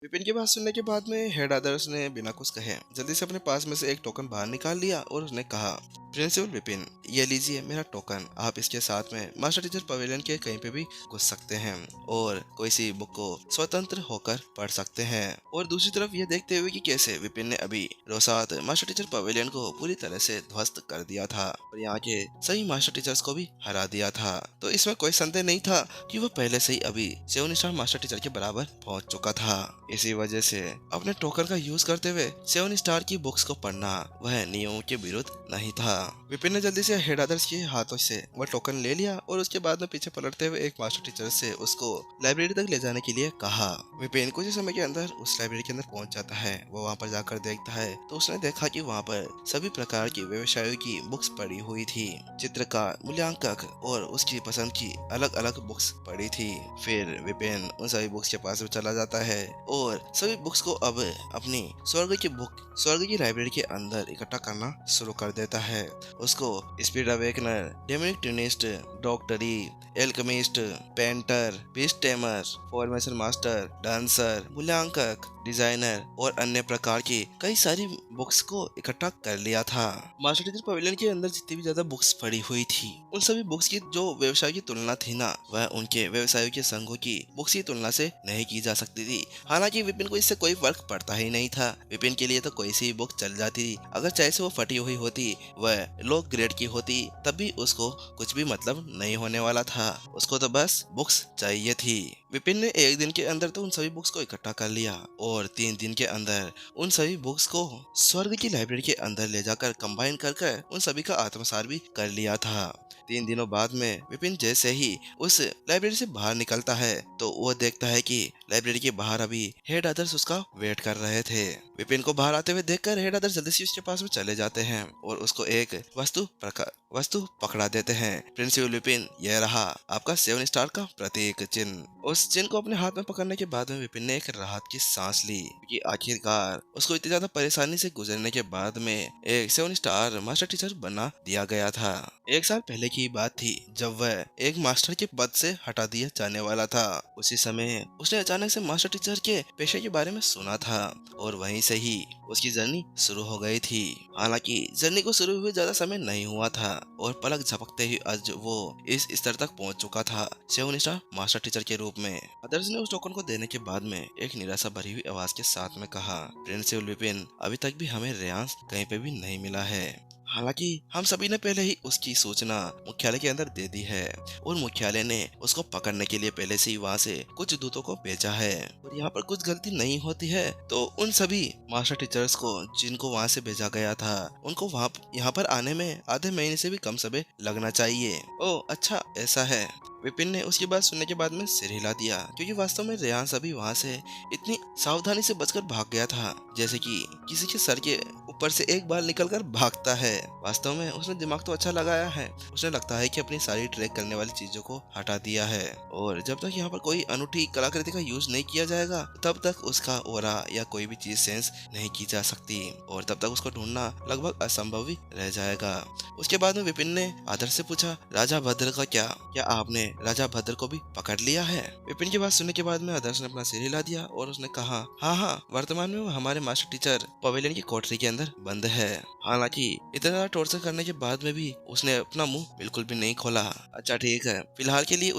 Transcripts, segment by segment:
विपिन की बात सुनने के बाद में हेड आदर्श ने बिना कुछ कहे जल्दी से अपने पास में से एक टोकन बाहर निकाल लिया और उसने कहा, प्रिंसिपल विपिन, ये लीजिए मेरा टोकन। आप इसके साथ में मास्टर टीचर पवेलियन के कहीं पे भी घुस सकते हैं और कोई सी बुक को स्वतंत्र होकर पढ़ सकते हैं। और दूसरी तरफ ये देखते हुए कि कैसे विपिन ने अभी रोसात मास्टर टीचर पवेलियन को पूरी तरह से ध्वस्त कर दिया था और यहाँ के सही मास्टर टीचर्स को भी हरा दिया था, तो इसमें कोई संदेह नहीं था कि वो पहले से ही अभी 7 स्टार मास्टर टीचर के बराबर पहुंच चुका था। इसी वजह से अपने टोकन का यूज करते हुए 7 स्टार की बुक्स को पढ़ना वह नियमों के विरुद्ध नहीं था। विपिन ने जल्दी से हेड आदर्श के हाथों से वह टोकन ले लिया और उसके बाद में पीछे पलटते हुए एक मास्टर टीचर से उसको लाइब्रेरी तक ले जाने के लिए कहा। विपिन कुछ ही समय के अंदर उस लाइब्रेरी के अंदर पहुंच जाता है। वो वहां पर जाकर देखता है तो उसने देखा कि वहां पर सभी प्रकार की व्यवसायों की बुक्स पड़ी हुई थी। चित्रकार, मूल्यांकक और उसकी पसंद की अलग अलग बुक्स पड़ी थी। फिर विपिन उन सभी बुक्स के पास में चला जाता है और सभी बुक्स को अब अपनी स्वर्ग की लाइब्रेरी के अंदर इकट्ठा करना शुरू कर देता है। उसको स्पीड अवेकनर, डेमोनिक ट्यूनिस्ट, डॉक्टरी, alchemist, painter, beast tamer, formation master, dancer, मूल्यांकक, डिजाइनर और अन्य प्रकार की कई सारी बुक्स को इकट्ठा कर लिया था। मास्टर टीचर पवेलियन के अंदर जितनी भी ज्यादा बुक्स पड़ी हुई थी, उन सभी बुक्स की जो व्यवसाय की तुलना थी ना, वह उनके व्यवसायों के संघों की बुक्स की तुलना से नहीं की जा सकती थी। हालांकि विपिन को इससे कोई फर्क पड़ता ही नहीं था। विपिन के लिए तो कोई सी बुक चल जाती थी, अगर चाहे से वो फटी हुई होती, वह लो ग्रेड की होती, तब भी उसको कुछ भी मतलब नहीं होने वाला था। उसको तो बस बुक्स चाहिए थी। विपिन ने एक दिन के अंदर तो उन सभी बुक्स को इकट्ठा कर लिया और 3 दिन के अंदर उन सभी बुक्स को स्वर्ग की लाइब्रेरी के अंदर ले जाकर कंबाइन कर उन सभी का आत्मसात भी कर लिया था। 3 दिनों बाद में विपिन जैसे ही उस लाइब्रेरी से बाहर निकलता है तो वो देखता है कि लाइब्रेरी के बाहर अभी हेड आदर्श उसका वेट कर रहे थे। विपिन को बाहर आते हुए देखकर हेड आदर्श जल्दी से उसके पास में चले जाते हैं और उसको एक वस्तु पकड़ा देते हैं। प्रिंसिपल विपिन, यह रहा आपका 7 स्टार का प्रतीक चिन्ह। उस चिन्ह को अपने हाथ में पकड़ने के बाद में विपिन ने एक राहत की सांस ली, क्योंकि आखिरकार उसको इतनी ज्यादा परेशानी से गुजरने के बाद में एक 7 स्टार मास्टर टीचर बना दिया गया था। 1 साल पहले की बात थी जब वह एक मास्टर के पद से हटा दिया जाने वाला था। उसी समय उसने अचानक से मास्टर टीचर के पेशे के बारे में सुना था और वहीं से ही उसकी जर्नी शुरू हो गई थी। हालांकि जर्नी को शुरू हुए ज्यादा समय नहीं हुआ था और पलक झपकते ही आज वो इस स्तर तक पहुंच चुका था, 7 स्टार मास्टर टीचर के रूप में। आदर्श ने उस टोकन को देने के बाद में एक निराशा भरी हुई आवाज के साथ में कहा, प्रिंसिपल विपिन, अभी तक भी हमें रेयांश कहीं पे भी नहीं मिला है। हालांकि हम सभी ने पहले ही उसकी सूचना मुख्यालय के अंदर दे दी है और मुख्यालय ने उसको पकड़ने के लिए पहले से ही वहाँ से कुछ दूतों को भेजा है और यहाँ पर कुछ गलती नहीं होती है तो उन सभी मास्टर टीचर्स को जिनको वहाँ से भेजा गया था उनको वहाँ यहाँ पर आने में आधे महीने से भी कम समय लगना चाहिए। ओह अच्छा, ऐसा है। विपिन ने उसकी बात सुनने के बाद में सिर हिला दिया, क्योंकि वास्तव में रेयांश अभी वहाँ से इतनी सावधानी से बचकर भाग गया था जैसे कि किसी के सर के ऊपर से एक बाल निकलकर भागता है। वास्तव में उसने दिमाग तो अच्छा लगाया है, उसे लगता है कि अपनी सारी ट्रैक करने वाली चीजों को हटा दिया है और जब तक यहाँ पर कोई अनूठी कलाकृति का यूज नहीं किया जाएगा तब तक उसका ओरा या कोई भी चीज सेंस नहीं की जा सकती और तब तक उसको ढूंढना लगभग असंभव ही रह जाएगा। उसके बाद में विपिन ने आदर्श से पूछा, राजा भद्र का क्या आपने राजा भद्र को भी पकड़ लिया है? विपिन की बात सुनने के बाद में आदर्श ने अपना सिर हिला दिया और उसने कहा, हाँ, वर्तमान में वो हमारे मास्टर टीचर पवेलियन की कोठरी के अंदर बंद है। हालांकि इतना ज्यादा टॉर्चर करने के बाद में भी उसने अपना मुंह बिल्कुल भी नहीं खोला। अच्छा ठीक है, फिलहाल के लिए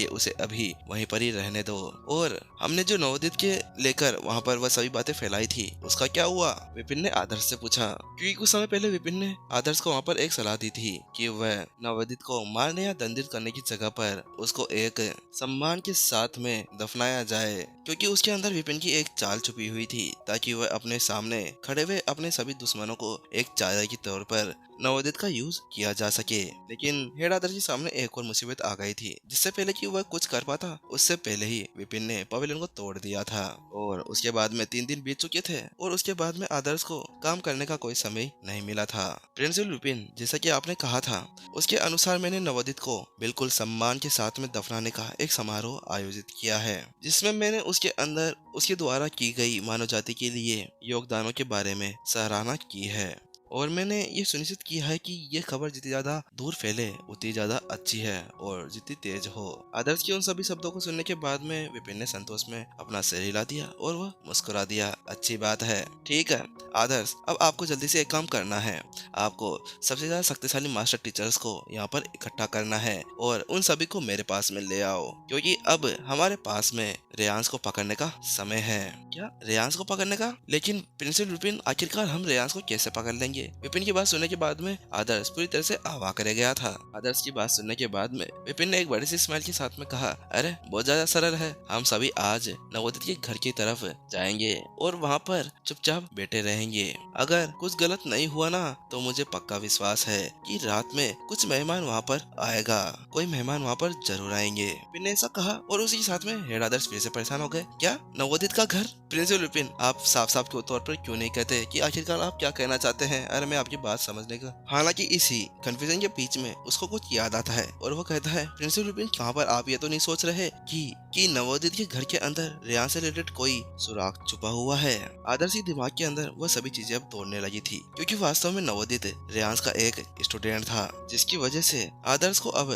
उसे अभी वहीं पर ही रहने दो। और हमने जो नवोदित के लेकर वहाँ पर वह सभी बातें फैलाई थी उसका क्या हुआ? विपिन ने आदर्श से पूछा, क्योंकि कुछ समय पहले विपिन ने आदर्श को वहाँ पर एक सलाह दी थी कि वह नवोदित को मारने या दंडित करने की जगह पर उसको एक सम्मान के साथ में दफनाया जाए, क्योंकि उसके अंदर विपिन की एक चाल छुपी हुई थी ताकि वह अपने सामने खड़े हुए अपने सभी दुश्मनों को एक चारा के तौर पर नवोदित का यूज किया जा सके। लेकिन हेड आदर्श के सामने एक और मुसीबत आ गई थी, जिससे पहले कि वह कुछ कर पाता उससे पहले ही विपिन ने पवेलियन को तोड़ दिया था और उसके बाद में 3 दिन बीत चुके थे और उसके बाद में आदर्श को काम करने का कोई समय नहीं मिला था। प्रिंसिपल विपिन, जैसा कि आपने कहा था उसके अनुसार मैंने नवोदित को बिल्कुल सम्मान के साथ में दफनाने का एक समारोह आयोजित किया है, जिसमें मैंने उसके अंदर उसके द्वारा की गई मानव जाति के लिए योगदानों के बारे में सराहना की है और मैंने ये सुनिश्चित किया है कि ये खबर जितनी ज्यादा दूर फैले उतनी ज्यादा अच्छी है और जितनी तेज हो। आदर्श के उन सभी शब्दों को सुनने के बाद में विपिन ने संतोष में अपना सिर हिला दिया और वह मुस्कुरा दिया। अच्छी बात है, ठीक है आदर्श, अब आपको जल्दी से एक काम करना है। आपको सबसे ज्यादा शक्तिशाली मास्टर टीचर्स को यहाँ पर इकट्ठा करना है और उन सभी को मेरे पास में ले आओ, क्योंकि अब हमारे पास में रेयांश को पकड़ने का समय है। क्या रेयांश को पकड़ने का? लेकिन प्रिंसिपल विपिन, आखिरकार हम रेयांश को कैसे पकड़ लेंगे? विपिन की बात सुनने के बाद में आदर्श पूरी तरह से अवाक रह गया था। आदर्श की बात सुनने के बाद में विपिन ने एक बड़ी सी स्माइल के साथ में कहा, अरे बहुत ज्यादा सरल है, हम सभी आज नवोदित के घर की तरफ जाएंगे और वहाँ पर चुपचाप बैठे रहेंगे। अगर कुछ गलत नहीं हुआ ना तो मुझे पक्का विश्वास है कि रात में कुछ मेहमान वहाँ पर आएगा, कोई मेहमान वहाँ पर जरूर आएंगे। विपिन ने ऐसा कहा और उसी के साथ में हेड आदर्श फिर से परेशान हो गए। क्या नवोदित का घर? प्रिंसिपल विपिन, आप साफ साफ के तौर पर क्यों नहीं कहते कि आखिरकार आप क्या कहना चाहते हैं? अरे मैं आपकी बात समझने का। हालांकि इसी कंफ्यूजन के बीच में उसको कुछ याद आता है और वो कहता है, प्रिंसिपल विपिन, कहाँ पर आप ये तो नहीं सोच रहे कि नवोदित के घर के अंदर रेयांश से रिलेटेड कोई सुराग छुपा हुआ है? आदर्श के दिमाग के अंदर वह सभी चीजें अब दौड़ने लगी थी, क्योंकि वास्तव में नवोदित रेयांश का एक स्टूडेंट था, जिसकी वजह से आदर्श को अब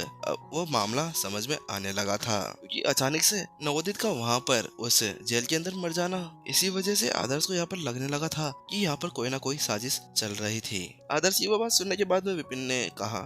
वो मामला समझ में आने लगा था, क्योंकि अचानक से नवोदित का वहाँ पर उस जेल के अंदर मर जाना, इसी वजह से आदर्श को यहाँ पर लगने लगा था कि यहाँ पर कोई ना कोई साजिश चल रही थी। आदर्श की वो बात सुनने के बाद में विपिन ने कहा,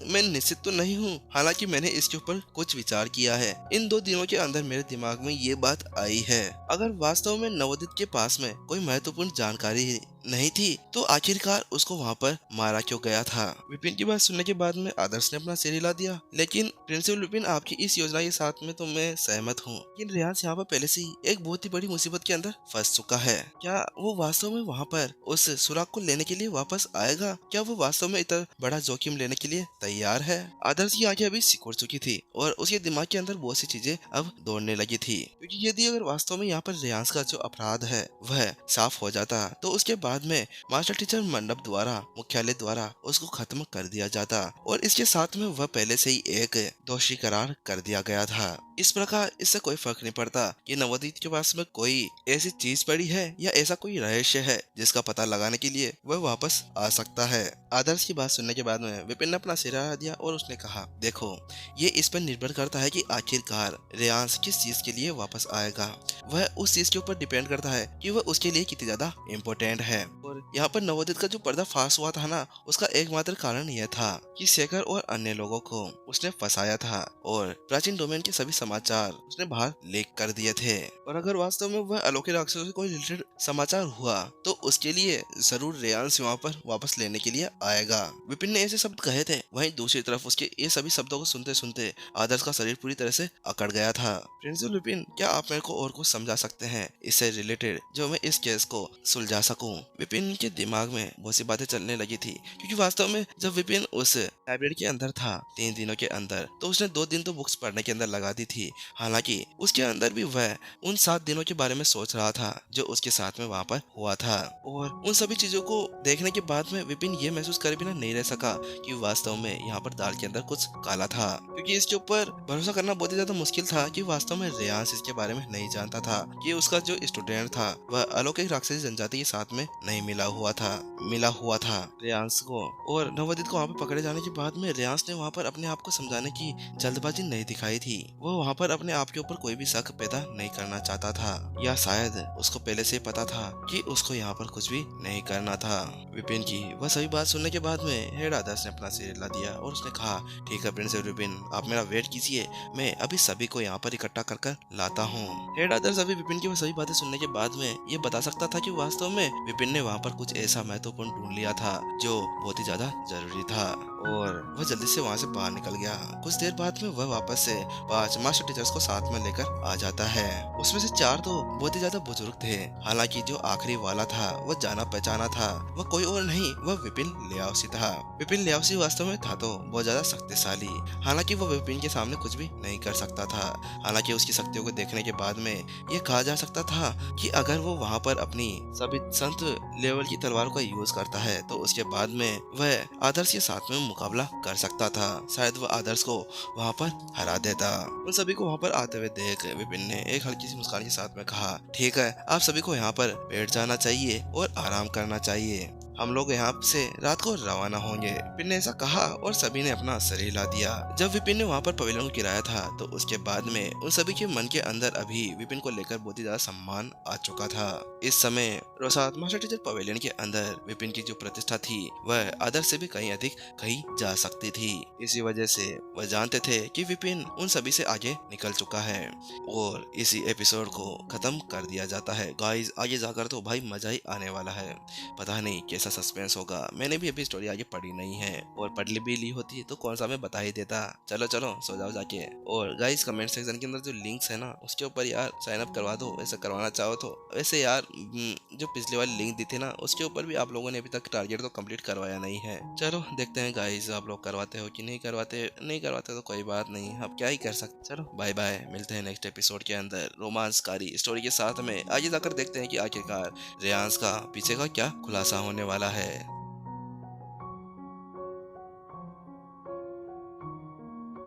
मैं निश्चित तो नहीं हूँ, हालांकि मैंने इसके ऊपर कुछ विचार किया है। इन 2 दिनों के अंदर मेरे दिमाग में ये बात आई है, अगर वास्तव में नवोदित के पास में कोई महत्वपूर्ण जानकारी नहीं थी तो आखिरकार उसको वहाँ पर मारा क्यों गया था? विपिन की बात सुनने के बाद में आदर्श ने अपना सिर हिला दिया। लेकिन प्रिंसिपल विपिन, आपकी इस योजना के साथ में तो मैं सहमत हूँ, लेकिन रेयांश यहाँ पर पहले से ही एक बहुत ही बड़ी मुसीबत के अंदर फंस चुका है। क्या वो वास्तव में वहाँ पर उस सुराग को लेने के लिए वापस आएगा? क्या वो वास्तव में इतना बड़ा जोखिम लेने के लिए तैयार है? आदर्श की आंखें अभी सिकुड़ चुकी थी और उसके दिमाग के अंदर बहुत सी चीजें अब दौड़ने लगी थी, क्योंकि यदि अगर वास्तव में यहाँ पर रेयांश का जो अपराध है वह साफ हो जाता तो उसके बाद में मास्टर टीचर मंडप द्वारा, मुख्यालय द्वारा उसको खत्म कर दिया जाता और इसके साथ में वह पहले से ही एक दोषी करार कर दिया गया था। इस प्रकार इससे कोई फर्क नहीं पड़ता कि नवोदित के पास में कोई ऐसी चीज पड़ी है या ऐसा कोई रहस्य है जिसका पता लगाने के लिए वह वापस आ सकता है। आदर्श की बात सुनने के बाद में विपिन ने अपना सिर हिला दिया और उसने कहा, देखो ये इस पर निर्भर करता है कि आखिरकार रेयांश किस चीज के लिए वापस आएगा। वह उस चीज के ऊपर डिपेंड करता है कि वह उसके लिए कितनी ज्यादा इम्पोर्टेंट है। और यहाँ पर नवोदित का जो पर्दाफाश हुआ था ना, उसका एकमात्र कारण यह था कि शेखर और अन्य लोगों को उसने फंसाया था और प्राचीन डोमेन के सभी समाचार उसने बाहर लीक कर दिए थे। और अगर वास्तव में वह अलौकिक राक्षसों से कोई रिलेटेड समाचार हुआ तो उसके लिए जरूर रेयांश वहाँ पर वापस लेने के लिए आएगा। विपिन ने ऐसे शब्द कहे थे। वहीं दूसरी तरफ उसके ये सभी शब्दों को सुनते सुनते आदर्श का शरीर पूरी तरह से अकड़ गया था। प्रिंसिपल विपिन, क्या आप मेरे को और कुछ समझा सकते हैं इससे रिलेटेड, जो मैं इस केस को सुलझा सकूं? विपिन के दिमाग में बहुत सी बातें चलने लगी थी, क्योंकि वास्तव में जब विपिन उस लाइब्रेरी के अंदर था 3 दिनों के अंदर, तो उसने 2 दिन तो बुक्स पढ़ने के अंदर लगा दी थी। हालांकि उसके अंदर भी वह उन 7 दिनों के बारे में सोच रहा था जो उसके साथ में वहाँ पर हुआ था। और उन सभी चीजों को देखने के बाद में विपिन ये महसूस कर बिना नहीं रह सका कि वास्तव में यहाँ पर दाल के अंदर कुछ काला था, क्योंकि इसके ऊपर भरोसा करना बहुत ही ज्यादा मुश्किल था कि वास्तव में रेयांश इसके बारे में नहीं जानता था कि उसका जो स्टूडेंट था वह अलौकिक राक्षसी जनजाति के साथ में नहीं मिला हुआ था रेयांश को। और नवोदित को वहाँ पर पकड़े जाने के बाद में रेयांश ने वहाँ पर अपने आप को समझाने की जल्दबाजी नहीं दिखाई थी। वो वहाँ पर अपने आप के ऊपर कोई भी शक पैदा नहीं करना चाहता था, या शायद उसको पहले से पता था कि उसको यहाँ पर कुछ भी नहीं करना था। विपिन की वह सभी बात सुनने के बाद में हेड आदर्श ने अपना सिर हिला दिया और उसने कहा, ठीक है प्रिंसिपल विपिन, आप मेरा वेट कीजिए, मैं अभी सभी को यहाँ पर इकट्ठा कर कर लाता हूँ। हेड आदर्श अभी विपिन की वह सभी बातें सुनने के बाद में ये बता सकता था कि वास्तव में विपिन ने वहाँ पर कुछ ऐसा महत्वपूर्ण ढूंढ लिया था जो बहुत ही ज्यादा जरूरी था, और वह जल्दी से वहाँ से बाहर निकल गया। कुछ देर बाद में वह वापस से 5 मास्टर टीचर्स को साथ में लेकर आ जाता है। उसमें से 4 तो बहुत ही ज्यादा बुजुर्ग थे, हालांकि जो आखिरी वाला था वह जाना पहचाना था, वह कोई और नहीं, वह विपिन लियाओसी था। विपिन लियाओसी वास्तव में था तो बहुत ज्यादा शक्तिशाली, हालांकि वह विपिन के सामने कुछ भी नहीं कर सकता था। हालांकि उसकी शक्तियों को देखने के बाद में ये कहा जा सकता था कि अगर वो वहाँ पर अपनी सभी संत लेवल की तलवारों का यूज करता है तो उसके बाद में वह आदर्श के साथ में मुकाबला कर सकता था। शायद वह आदर्श को वहाँ पर हरा देता। उन सभी को वहाँ पर आते हुए देख विपिन ने एक हल्की सी मुस्कान के साथ में कहा, ठीक है, आप सभी को यहाँ पर बैठ जाना चाहिए और आराम करना चाहिए। हम लोग यहाँ से रात को रवाना होंगे। विपिन ने ऐसा कहा और सभी ने अपना सर हिला दिया। जब विपिन ने वहाँ पर पवेलियन को गिराया था तो उसके बाद में उन सभी के मन के अंदर अभी विपिन को लेकर बहुत ही ज्यादा सम्मान आ चुका था। इस समय रोसात मास्टर टीचर पवेलियन के अंदर विपिन की जो प्रतिष्ठा थी वह आदर से भी कहीं अधिक कही जा सकती थी। इसी वजह से वह जानते थे कि विपिन उन सभी से आगे निकल चुका है और इसी एपिसोड को खत्म कर दिया जाता है। गाइस आगे जाकर तो भाई मजा ही आने वाला है। पता नहीं कैसा सस्पेंस होगा। मैंने भी अभी स्टोरी आगे पढ़ी नहीं है और पढ़ भी ली होती तो कौन सा मैं बता ही देता। चलो चलो सो जाओ जाके। और गाइस कमेंट सेक्शन के अंदर जो लिंक्स है ना उसके ऊपर यार साइन अप करवा दो, ऐसा करवाना चाहो तो। वैसे यार जो पिछली वाली लिंक दी थी ना उसके ऊपर भी आप लोगों ने अभी तक टारगेट तो कंप्लीट करवाया नहीं है। चलो देखते हैं गाइस आप लोग करवाते हो कि नहीं करवाते। नहीं करवाते तो कोई बात नहीं, आप क्या ही कर सकते। चलो बाय बाय, मिलते हैं नेक्स्ट एपिसोड के अंदर रोमांसकारी स्टोरी के साथ में। आगे जाकर देखते हैं कि आखिरकार रेयांस का पीछे का क्या खुलासा होने वाला है।